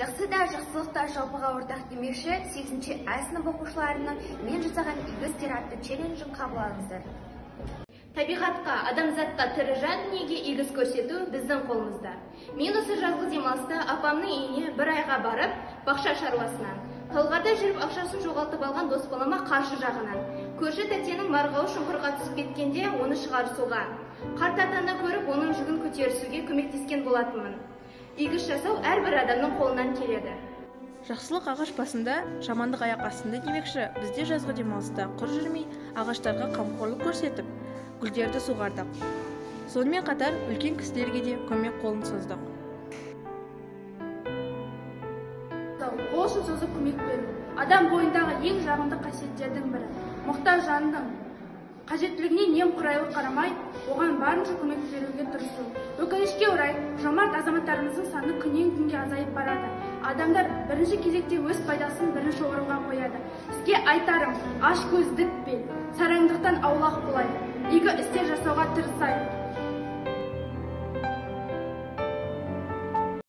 Жақсы да жақсылықтар жалпыға ортақ демекші, 8-ші А сынып оқушыларының мен жасаған игі істер атты челленджін қабыл алыңыздар. Табиғатқа, адамзатқа, тірі жан дүниеге игі іс көрсету біздің қолымызда. Мен осы жазғы демалыста апамның үйіне бір айға барып, бақша шаруасынан, талғарда жүріп ақшасын жоғалтып алған дос балама қаржы жағынан, көрші тәтенің марғау шұңқырға түсіп кеткенде оны шығарысуға, қарт атаны көріп оның жүгін көтерісуге көмектескен болатынмын. Игі іс жасау әрбір адамның қолынан келеді. Жақсылық ағаш басында, жамандық аяқ астында демекші, бізде жазғы демалыста құр жүрмей, ағаштарға қамқорлық көрсетіп, гүлдерді суғардық. Сонымен қатар үлкен кісілерге де көмек қолын создық. Қол ұшын созып көмек беру. Адам бойындағы ең жағымды қасиеттердің бірі. Мұқтаж жанның қажеттілігіне немқұрайлы қарамай, оған барынша көмек беруге тырысу. Өкінішке орай, жомарт азаматтарымыздың саны күннен күнге азайып барады. Адамдар бірінші кезекте өз пайдасын бірінші орынға қояды. Сізге айтарым, аш көздік пен сараңдықтан аулақ болайық. Игі істер жасауға тырысайық.